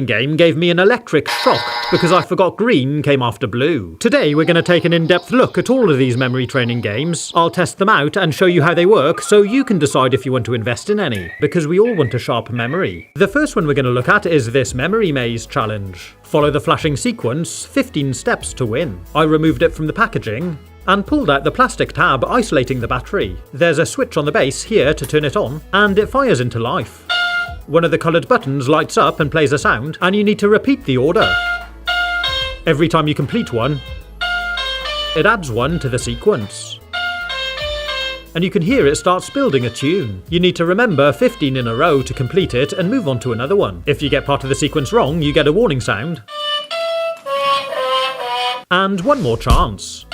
game gave me an electric shock because I forgot green came after blue. Today we're going to take an in-depth look at all of these memory training games. I'll test them out and show you how they work so you can decide if you want to invest in any, because we all want a sharp memory. The first one we're going to look at is this memory maze challenge. Follow the flashing sequence, 15 steps to win. I removed it from the packaging and pulled out the plastic tab isolating the battery. There's a switch on the base here to turn it on, and it fires into life. One of the coloured buttons lights up and plays a sound, and you need to repeat the order. Every time you complete one, it adds one to the sequence. And you can hear it starts building a tune. You need to remember 15 in a row to complete it and move on to another one. If you get part of the sequence wrong, you get a warning sound. And one more chance.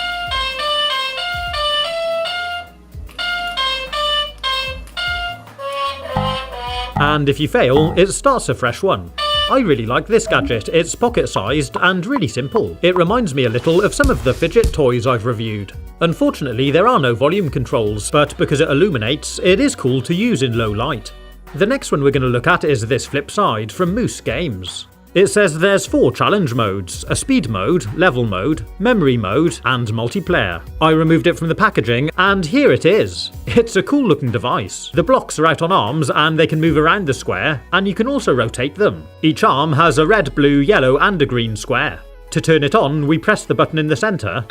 And if you fail, it starts a fresh one. I really like this gadget. It's pocket-sized and really simple. It reminds me a little of some of the fidget toys I've reviewed. Unfortunately, there are no volume controls, but because it illuminates, it is cool to use in low light. The next one we're going to look at is this flip side from Moose Games. It says there's 4 challenge modes: a speed mode, level mode, memory mode, and multiplayer. I removed it from the packaging, and here it is. It's a cool looking device. The blocks are out on arms and they can move around the square, and you can also rotate them. Each arm has a red, blue, yellow, and a green square. To turn it on, we press the button in the centre,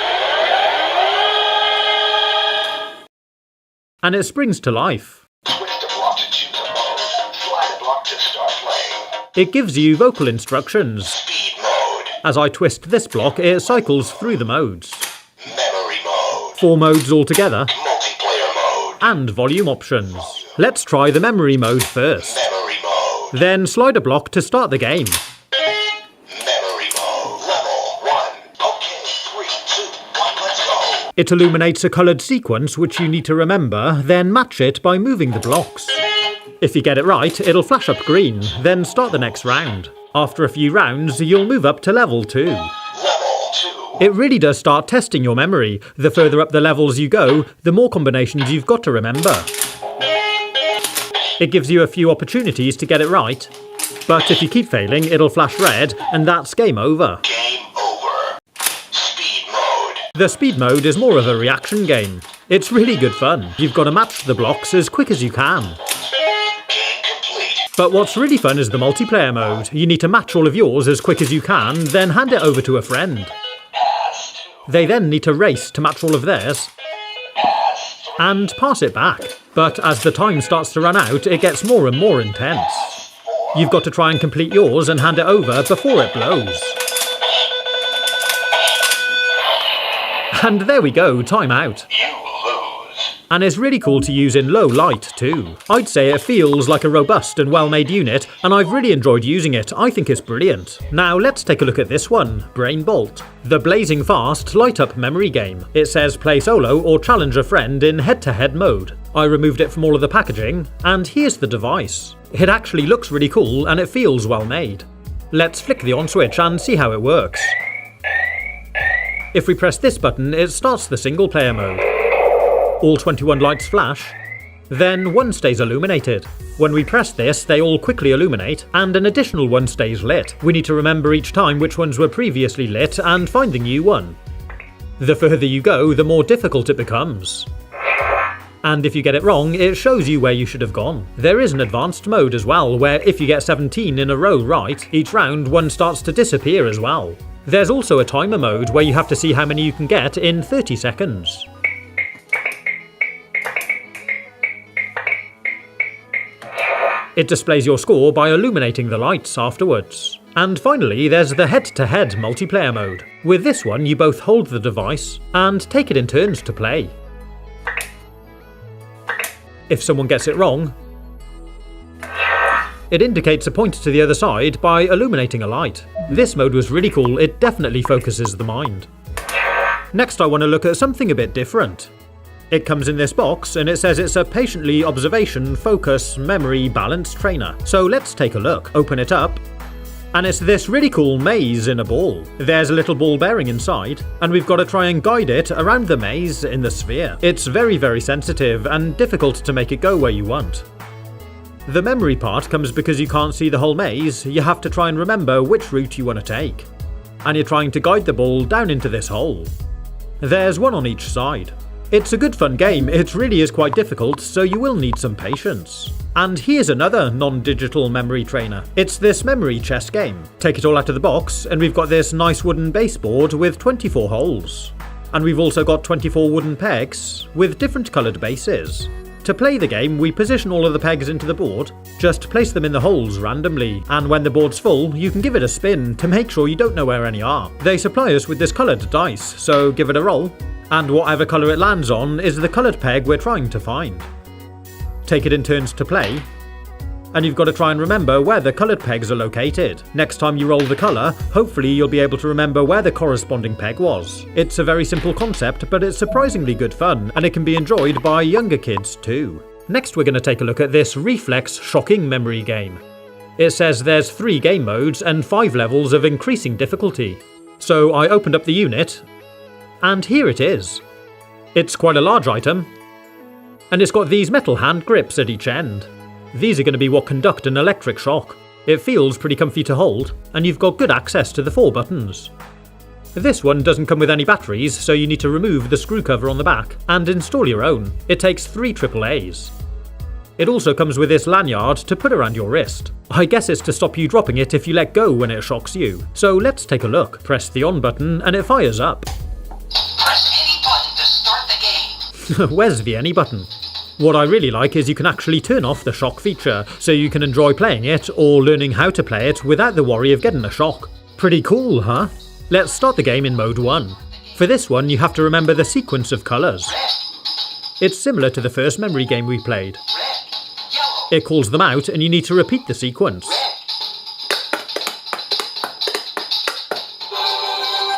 and it springs to life. Twist a block to choose a mode. Slide a block to start playing. It gives you vocal instructions. Speed mode. As I twist this block, it cycles through the modes. Memory mode. 4 modes altogether, Multiplayer mode. and volume options. Let's try the memory mode first. Memory mode. Then slide a block to start the game. Memory mode. Level 1. Okay, 3, 2, 1, let's go. It illuminates a coloured sequence which you need to remember, then match it by moving the blocks. If you get it right, it'll flash up green, then start the next round. After a few rounds, you'll move up to level 2. Level 2. It really does start testing your memory. The further up the levels you go, the more combinations you've got to remember. It gives you a few opportunities to get it right, but if you keep failing, it'll flash red, and that's game over. Game over. Speed mode. The speed mode is more of a reaction game. It's really good fun. You've got to match the blocks as quick as you can. Game complete. But what's really fun is the multiplayer mode. You need to match all of yours as quick as you can, then hand it over to a friend. Pass 2. They then need to race to match all of theirs, Pass 3. and pass it back. But as the time starts to run out, it gets more and more intense. You've got to try and complete yours and hand it over before it blows. And there we go, time out. You lose. And it's really cool to use in low light too. I'd say it feels like a robust and well-made unit, and I've really enjoyed using it. I think it's brilliant. Now let's take a look at this one, Brain Bolt. The blazing fast light-up memory game. It says play solo or challenge a friend in head-to-head mode. I removed it from all of the packaging, and here's the device. It actually looks really cool and it feels well made. Let's flick the on switch and see how it works. If we press this button, it starts the single player mode. All 21 lights flash, then one stays illuminated. When we press this, they all quickly illuminate, and an additional one stays lit. We need to remember each time which ones were previously lit and find the new one. The further you go, the more difficult it becomes. And if you get it wrong, it shows you where you should have gone. There is an advanced mode as well, where if you get 17 in a row right, each round one starts to disappear as well. There's also a timer mode where you have to see how many you can get in 30 seconds. It displays your score by illuminating the lights afterwards. And finally, there's the head-to-head multiplayer mode. With this one, you both hold the device and take it in turns to play. If someone gets it wrong, it indicates a point to the other side by illuminating a light. This mode was really cool, it definitely focuses the mind. Next I want to look at something a bit different. It comes in this box and it says it's a patiently observation, focus, memory, balance trainer. So let's take a look. Open it up. And it's this really cool maze in a ball. There's a little ball bearing inside, and we've got to try and guide it around the maze in the sphere. It's very, very sensitive and difficult to make it go where you want. The memory part comes because you can't see the whole maze, you have to try and remember which route you want to take. And you're trying to guide the ball down into this hole. There's one on each side. It's a good fun game, it really is quite difficult, so you will need some patience. And here's another non-digital memory trainer. It's this memory chess game. Take it all out of the box, and we've got this nice wooden baseboard with 24 holes. And we've also got 24 wooden pegs with different coloured bases. To play the game, we position all of the pegs into the board, just place them in the holes randomly, and when the board's full, you can give it a spin to make sure you don't know where any are. They supply us with this coloured dice, so give it a roll, and whatever colour it lands on is the coloured peg we're trying to find. Take it in turns to play, and you've got to try and remember where the coloured pegs are located. Next time you roll the colour, hopefully you'll be able to remember where the corresponding peg was. It's a very simple concept, but it's surprisingly good fun, and it can be enjoyed by younger kids too. Next we're going to take a look at this Reflex Shocking Memory game. It says there's 3 game modes and 5 levels of increasing difficulty. So I opened up the unit, and here it is. It's quite a large item, and it's got these metal hand grips at each end. These are going to be what conduct an electric shock. It feels pretty comfy to hold, and you've got good access to the 4 buttons. This one doesn't come with any batteries, so you need to remove the screw cover on the back and install your own. It takes 3 AAAs. It also comes with this lanyard to put around your wrist. I guess it's to stop you dropping it if you let go when it shocks you. So let's take a look. Press the on button and it fires up. Press any button to start the game. Where's the any button? What I really like is you can actually turn off the shock feature, so you can enjoy playing it or learning how to play it without the worry of getting a shock. Pretty cool, huh? Let's start the game in mode 1. For this one, you have to remember the sequence of colours. It's similar to the first memory game we played. Red, yellow, It calls them out and you need to repeat the sequence.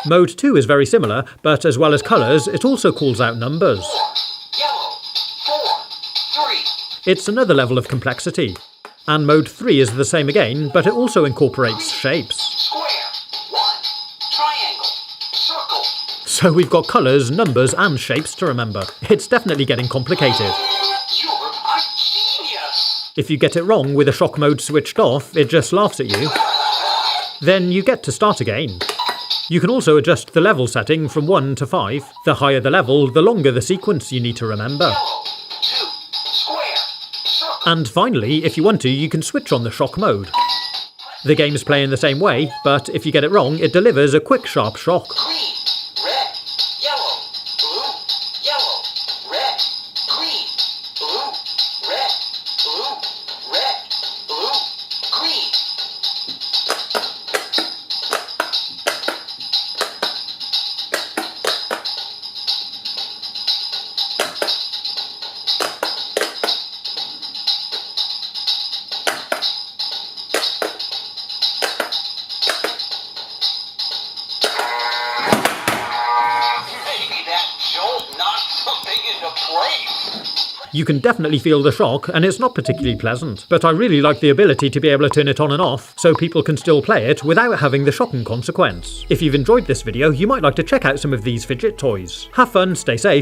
Mode 2 is very similar, but as well as colours, it also calls out numbers. yellow, 4, 3, It's another level of complexity. And mode 3 is the same again, but it also incorporates shapes. square, 1, triangle, circle. So we've got colours, numbers and shapes to remember. It's definitely getting complicated. You're a genius. If you get it wrong with the shock mode switched off, it just laughs at you. Then you get to start again. You can also adjust the level setting from 1 to 5. The higher the level, the longer the sequence you need to remember. Yellow, 2, square, circle. And finally, if you want to, you can switch on the shock mode. The game's playing the same way, but if you get it wrong, it delivers a quick, sharp shock. Green, red, yellow, blue, yellow, red, green, blue, red, blue, red, blue, green. Maybe that jolt knocked something into place. You can definitely feel the shock, and it's not particularly pleasant. But I really like the ability to be able to turn it on and off, so people can still play it without having the shocking consequence. If you've enjoyed this video, you might like to check out some of these fidget toys. Have fun, stay safe,